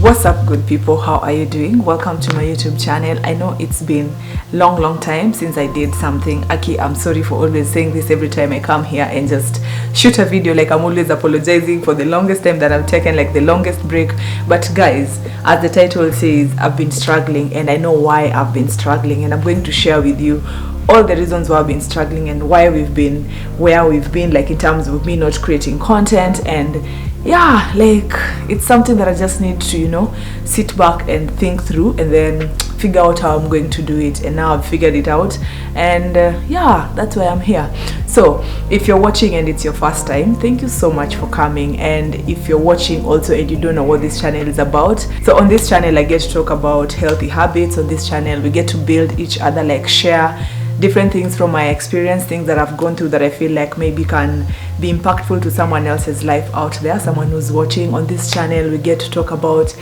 What's up, good people? How are you doing? Welcome to my YouTube channel. I know it's been long time since I did something. Aki, I'm sorry for always saying this every time I come here and just shoot a video. Like, I'm always apologizing for the longest time that I've taken, like the longest break. But guys, as the title says, I've been struggling, and I know why I've been struggling, and I'm going to share with you all the reasons why I've been struggling and why we've been where we've been, like in terms of me not creating content. And yeah, like it's something that I just need to sit back and think through and then figure out how I'm going to do it. And now I've figured it out, and yeah, that's why I'm here. So if you're watching and it's your first time, thank you so much for coming. And if you're watching also and you don't know what this channel is about, so on this channel I get to talk about healthy habits. On this channel we get to build each other, like share different things from my experience, things that I've gone through that I feel like maybe can be impactful to someone else's life out there, someone who's watching. On this channel we get to talk about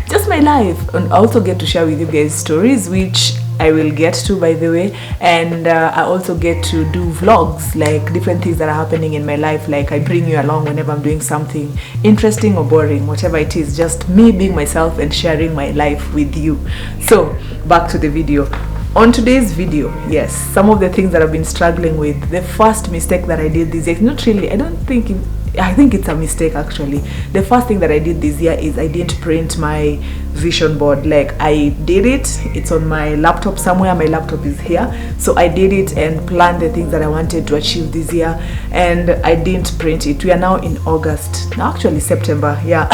just my life, and I also get to share with you guys stories, which I will get to, by the way. And I also get to do vlogs, like different things that are happening in my life. Like I bring you along whenever I'm doing something interesting or boring, whatever it is, just me being myself and sharing my life with you. So back to the video. On today's video, yes, some of the things that I've been struggling with. The first mistake that I did this year, not really, I think it's a mistake actually. The first thing that I did this year is I didn't print my vision board. Like I did it, it's on my laptop somewhere, my laptop is here. So I did it and planned the things that I wanted to achieve this year, and I didn't print it. We are now in August, no, actually September, yeah.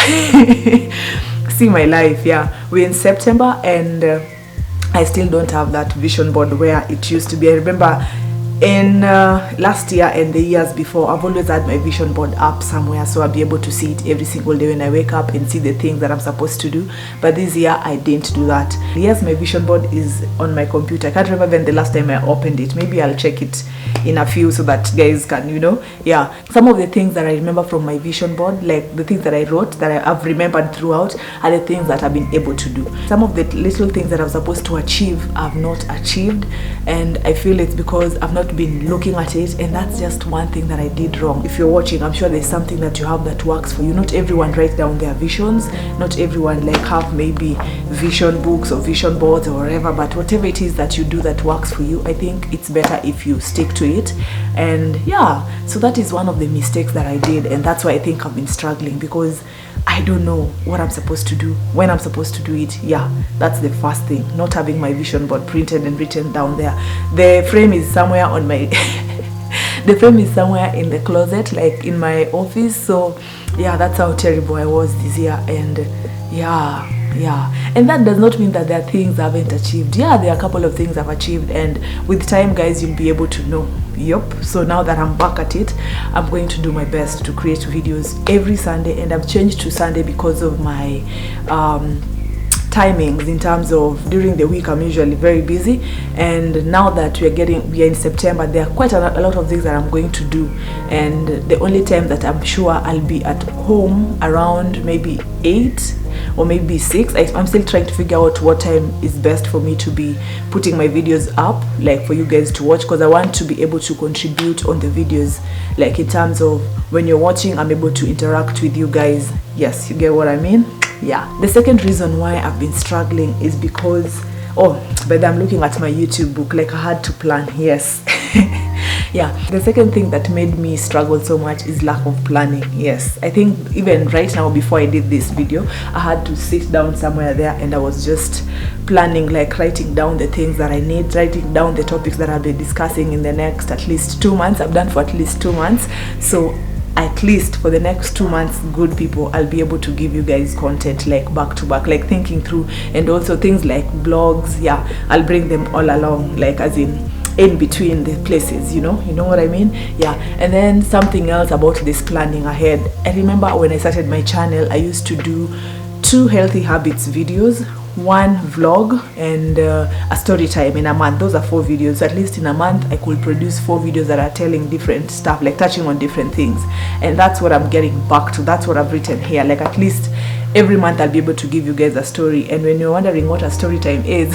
See my life, yeah. We're in September, and I still don't have that vision board where it used to be. I remember in last year and the years before, I've always had my vision board up somewhere, so I'll be able to see it every single day when I wake up and see the things that I'm supposed to do. But this year I didn't do that. Yes, my vision board is on my computer. I can't remember when the last time I opened it. Maybe I'll check it in a few so that guys can, yeah. Some of the things that I remember from my vision board, like the things that I wrote that I've remembered throughout, are the things that I've been able to do. Some of the little things that I was supposed to achieve I've not achieved, and I feel it's because I've not been looking at it, and that's just one thing that I did wrong. If you're watching, I'm sure there's something that you have that works for you. Not everyone writes down their visions, not everyone like have maybe vision books or vision boards or whatever, but whatever it is that you do that works for you, I think it's better if you stick to it. And yeah, so that is one of the mistakes that I did, and that's why I think I've been struggling, because I don't know what I'm supposed to do, when I'm supposed to do it. Yeah, that's the first thing, not having my vision board printed and written down there. The frame is somewhere on my the frame is somewhere in the closet, like in my office. So yeah, that's how terrible I was this year. And yeah, and that does not mean that there are things I haven't achieved. Yeah, there are a couple of things I've achieved, and with time, guys, you'll be able to know. Yep. So now that I'm back at it, I'm going to do my best to create videos every Sunday, and I've changed to Sunday because of my timings. In terms of during the week, I'm usually very busy, and now that we are in September, there are quite a lot of things that I'm going to do, and the only time that I'm sure I'll be at home around maybe 8 or maybe 6. I'm still trying to figure out what time is best for me to be putting my videos up, like for you guys to watch, because I want to be able to contribute on the videos, like in terms of when you're watching, I'm able to interact with you guys. Yes, you get what I mean? Yeah. The second reason why I've been struggling is because, but I'm looking at my YouTube book, like I had to plan. Yes. Yeah, the second thing that made me struggle so much is lack of planning. Yes, I think even right now, before I did this video, I had to sit down somewhere there and I was just planning, like writing down the things that I need, writing down the topics that I'll be discussing in the next at least 2 months. I've done for at least 2 months. So at least for the next 2 months, good people, I'll be able to give you guys content like back to back, like thinking through, and also things like blogs. Yeah, I'll bring them all along, like as in between the places, you know what I mean? Yeah. And then something else about this planning ahead, I remember when I started my channel, I used to do 2 healthy habits videos, 1 vlog, and a story time in a month. Those are 4 videos. So at least in a month I could produce 4 videos that are telling different stuff, like touching on different things. And that's what I'm getting back to. That's what I've written here, like at least every month I'll be able to give you guys a story. And when you're wondering what a story time is,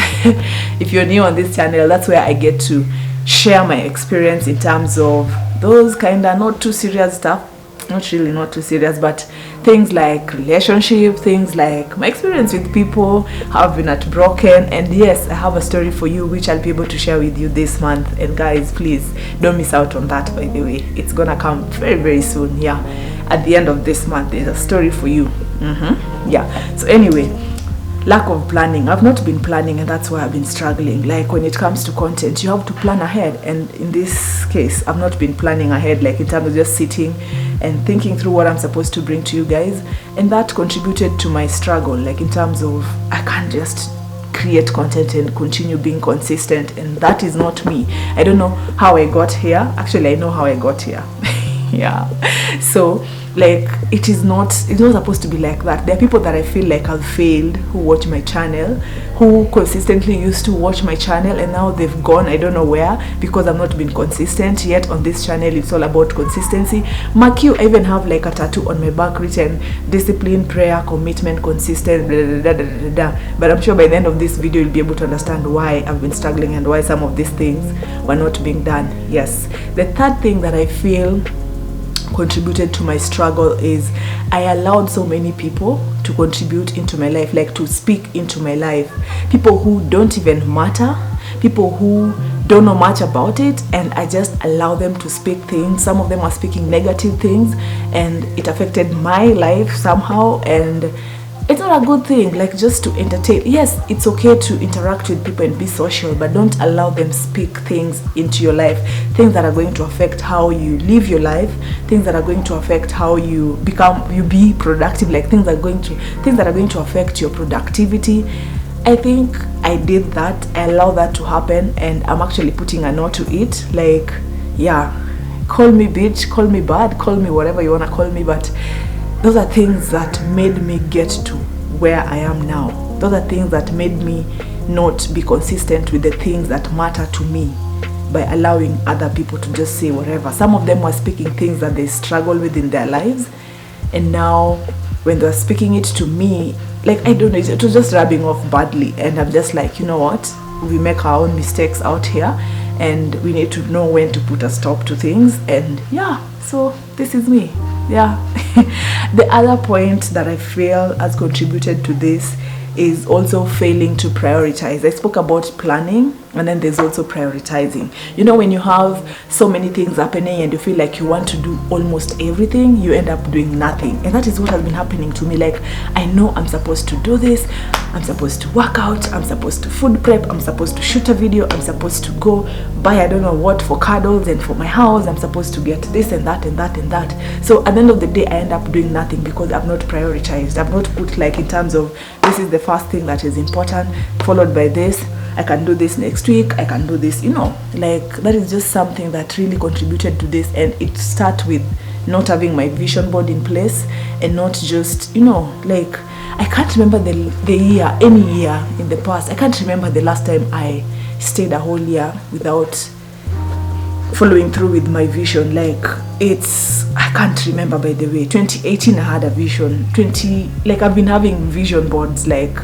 if you're new on this channel, that's where I get to share my experience in terms of those kind of not too serious stuff, not really not too serious, but things like relationship, things like my experience with people, how I've been heartbroken. And yes, I have a story for you which I'll be able to share with you this month. And guys, please don't miss out on that, by the way. It's gonna come very, very soon. Yeah, at the end of this month, there's a story for you. Yeah, so anyway, lack of planning. I've not been planning, and that's why I've been struggling. Like when it comes to content, you have to plan ahead, and in this case I've not been planning ahead, like in terms of just sitting and thinking through what I'm supposed to bring to you guys. And that contributed to my struggle, like in terms of I can't just create content and continue being consistent, and that is not me. I don't know how I got here. Actually, I know how I got here. Yeah, so like it's not supposed to be like that. There are people that I feel like have failed who watch my channel, who consistently used to watch my channel, and now they've gone I don't know where because I've not been consistent. Yet on this channel it's all about consistency. Mark you, I even have like a tattoo on my back written discipline, prayer, commitment, consistent, blah, blah, blah, blah, blah. But I'm sure by the end of this video you'll be able to understand why I've been struggling and why some of these things were not being done. Yes, the third thing that I feel contributed to my struggle is I allowed so many people to contribute into my life, like to speak into my life. People who don't even matter, people who don't know much about it, and I just allow them to speak things. Some of them are speaking negative things, and it affected my life somehow, and it's not a good thing. Like just to entertain, yes, it's okay to interact with people and be social, but don't allow them speak things into your life, things that are going to affect how you live your life, things that are going to affect how you be productive, like things that are going to affect your productivity. I think I did that. I allow that to happen, and I'm actually putting a no to it. Like, yeah, call me bitch, call me bad, call me whatever you want to call me, but those are things that made me get to where I am now. Those are things that made me not be consistent with the things that matter to me, by allowing other people to just say whatever. Some of them were speaking things that they struggle with in their lives, and now when they're speaking it to me, like I don't know, it was just rubbing off badly. And I'm just like, you know what, we make our own mistakes out here, and we need to know when to put a stop to things. And yeah, so this is me. Yeah. The other point that I feel has contributed to this is also failing to prioritize. I spoke about planning, and then there's also prioritizing. You know, when you have so many things happening and you feel like you want to do almost everything, you end up doing nothing. And that is what has been happening to me. Like, I know I'm supposed to do this, I'm supposed to work out, I'm supposed to food prep, I'm supposed to shoot a video, I'm supposed to go buy I don't know what for cuddles and for my house, I'm supposed to get this and that and that and that. So at the end of the day, I end up doing nothing because I've not prioritized. I've not put, like, in terms of this is the first thing that is important, followed by this, I can do this next week, I can do this, you know. Like, that is just something that really contributed to this. And it starts with not having my vision board in place, and not just, you know, like, I can't remember the year, any year in the past, I can't remember the last time I stayed a whole year without following through with my vision. Like, I can't remember, by the way. 2018 I had a vision. Like, I've been having vision boards like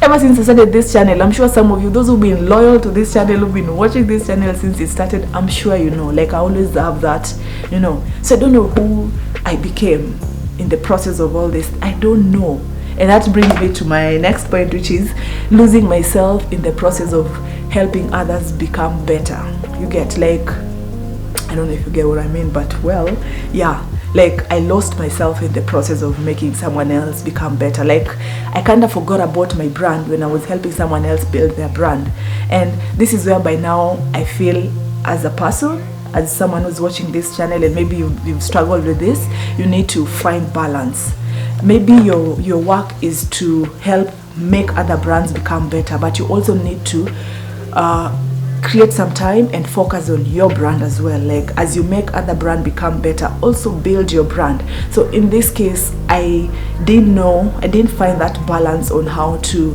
ever since I started this channel. I'm sure some of you, those who've been loyal to this channel, who've been watching this channel since it started, I'm sure you know, like, I always have that, you know. So I don't know who I became in the process of all this. I don't know. And that brings me to my next point, which is losing myself in the process of helping others become better. You get, like, I don't know if you get what I mean, but well, yeah, like, I lost myself in the process of making someone else become better. Like, I kind of forgot about my brand when I was helping someone else build their brand. And this is where by now I feel, as a person, as someone who's watching this channel, and maybe you've struggled with this, you need to find balance. Maybe your work is to help make other brands become better, but you also need to create some time and focus on your brand as well. Like, as you make other brand become better, also build your brand. So in this case, I didn't find that balance on how to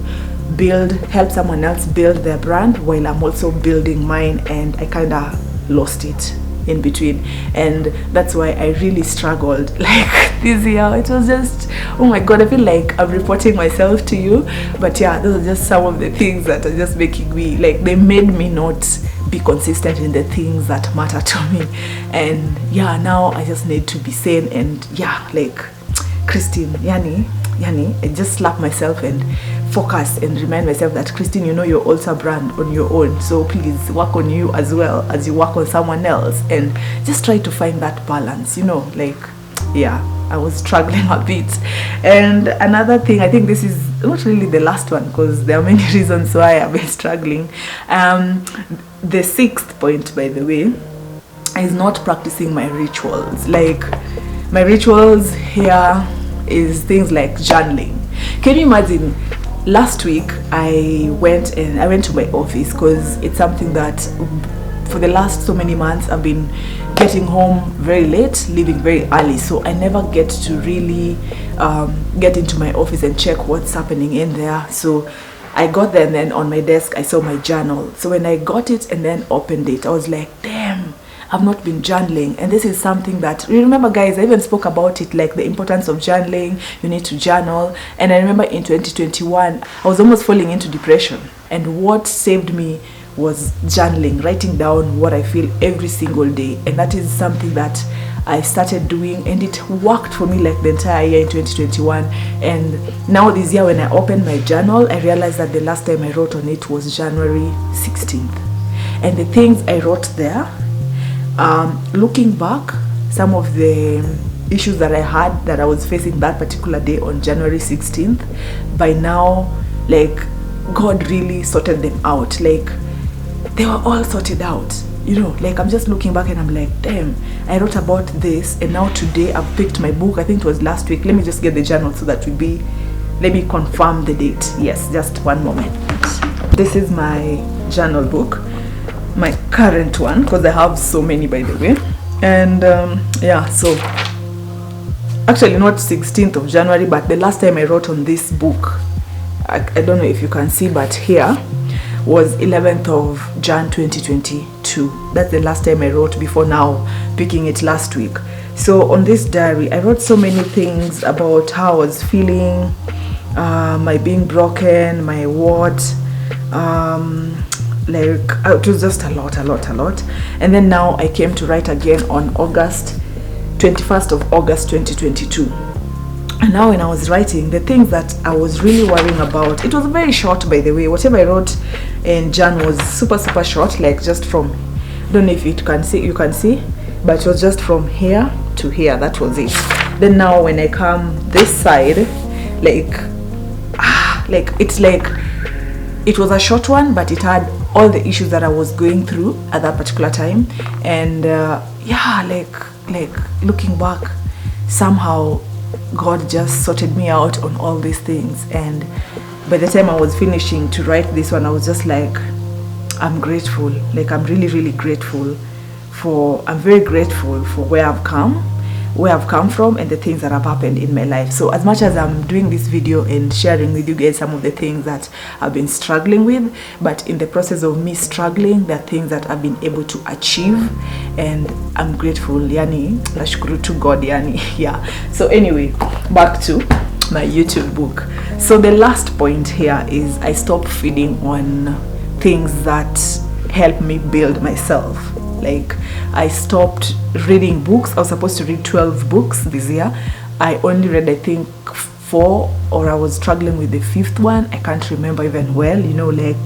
help someone else build their brand while I'm also building mine, and I kind of lost it in between. And that's why I really struggled. Like, this year, it was just, oh my god, I feel like I'm reporting myself to you. But yeah, those are just some of the things that are just making me, like, they made me not be consistent in the things that matter to me. And yeah, now I just need to be sane, and yeah, like, Christine, yani, I just slap myself and focus and remind myself that, Christine, you know you're also a brand on your own, so please work on you as well as you work on someone else, and just try to find that balance, you know, like, yeah, I was struggling a bit. And another thing, I think this is not really the last one, because there are many reasons why I've been struggling. The sixth point, by the way, is not practicing my rituals. Like, my rituals here is things like journaling. Can you imagine? Last week I went to my office, because it's something that for the last so many months I've been getting home very late, leaving very early, so I never get to really get into my office and check what's happening in there. So I got there, and then on my desk I saw my journal. So when I got it and then opened it, I was like, damn, I've not been journaling. And this is something that, remember guys, I even spoke about it, like the importance of journaling. You need to journal. And I remember in 2021 I was almost falling into depression, and what saved me was journaling, writing down what I feel every single day. And that is something that I started doing, and it worked for me like the entire year in 2021. And now this year when I opened my journal, I realized that the last time I wrote on it was January 16th. And the things I wrote there, looking back, some of the issues that I had that I was facing that particular day on January 16th, by now, like, God really sorted them out. Like, they were all sorted out, you know. Like, I'm just looking back and I'm like, damn, I wrote about this, and now today I've picked my book. I think it was last week. Let me just get the journal so that let me confirm the date. Yes, just one moment. This is my journal book, my current one, because I have so many, by the way. And yeah, so actually not 16th of January, but the last time I wrote on this book, I don't know if you can see, but here was 11th of Jan 2022. That's the last time I wrote, before now picking it last week. So on this diary I wrote so many things about how I was feeling, my being broken, my what, like, it was just a lot. And then now I came to write again on 21st of August 2022. And now when I was writing, the things that I was really worrying about, it was very short, by the way. Whatever I wrote in Jan was super short, like just from, I don't know if you can see, but it was just from here to here. That was it. Then now when I come this side, like it's like, it was a short one, but it had all the issues that I was going through at that particular time. And yeah, like looking back, somehow God just sorted me out on all these things. And by the time I was finishing to write this one, I was just like, I'm grateful. Like, I'm really grateful I'm very grateful for where I've come from, and the things that have happened in my life. So as much as I'm doing this video and sharing with you guys some of the things that I've been struggling with, but in the process of me struggling, there are things that I've been able to achieve, and I'm grateful. Yani, nashukuru to God, yani. Yeah. So anyway, back to my YouTube book. So the last point here is I stopped feeding on things that help me build myself. Like, I stopped reading books. I was supposed to read 12 books this year. I only read, I think, 4, or I was struggling with the 5th one. I can't remember even well, you know, like,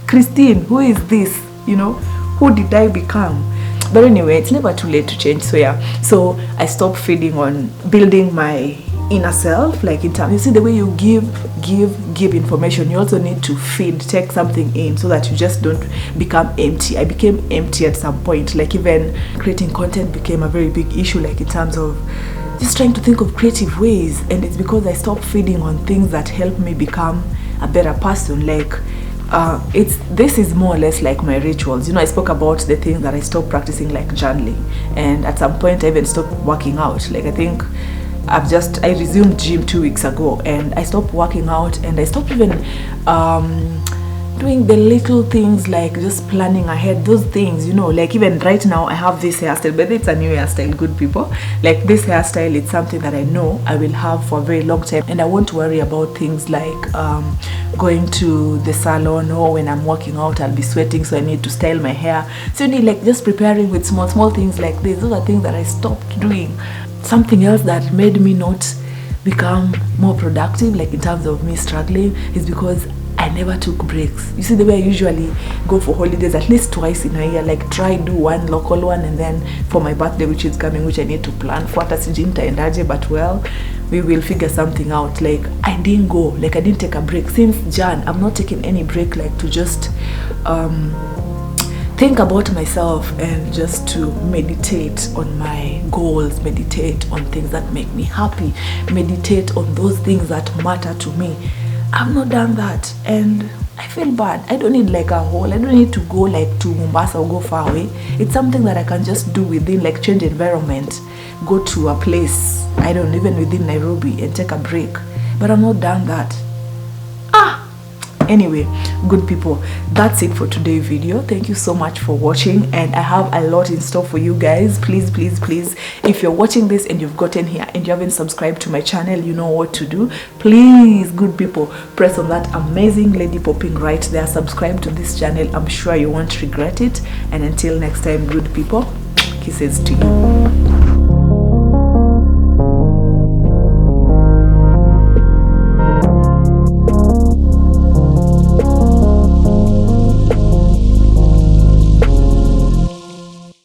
Christine, who is this? You know, who did I become? But anyway, it's never too late to change. So yeah, so I stopped feeding on building my inner self. Like, in terms, you see, the way you give information, you also need to feed, take something in, so that you just don't become empty. I became empty at some point. Like, even creating content became a very big issue, like in terms of just trying to think of creative ways. And it's because I stopped feeding on things that help me become a better person. Like, this is more or less like my rituals. You know, I spoke about the things that I stopped practicing, like journaling, and at some point I even stopped working out. Like, I think I resumed gym 2 weeks ago, and I stopped working out, and I stopped even doing the little things, like just planning ahead, those things, you know. Like, even right now I have this hairstyle, but it's a new hairstyle, good people. Like, this hairstyle, it's something that I know I will have for a very long time, and I won't worry about things like going to the salon, or when I'm working out I'll be sweating, so I need to style my hair. So you need, like, just preparing with small things like this. Those are things that I stopped doing. Something else that made me not become more productive, like in terms of me struggling, is because I never took breaks. You see, the way I usually go for holidays at least twice in a year, like try do one local one, and then for my birthday, which is coming, which I need to plan for, but well, we will figure something out. Like I didn't go, like I didn't take a break since Jan. I'm not taking any break, like to just think about myself and just to meditate on my goals, meditate on things that make me happy, meditate on those things that matter to me. I've not done that, and I feel bad. I don't need like a whole, I don't need to go like to Mombasa or go far away. It's something that I can just do within, like change environment, go to a place, I don't, even within Nairobi, and take a break. But I've not done that. Anyway, good people, that's it for today's video. Thank you so much for watching, and I have a lot in store for you guys. Please, if you're watching this and you've gotten here and you haven't subscribed to my channel, you know what to do. Please, good people, press on that amazing lady popping right there, subscribe to this channel. I'm sure you won't regret it. And until next time, good people, kisses to you.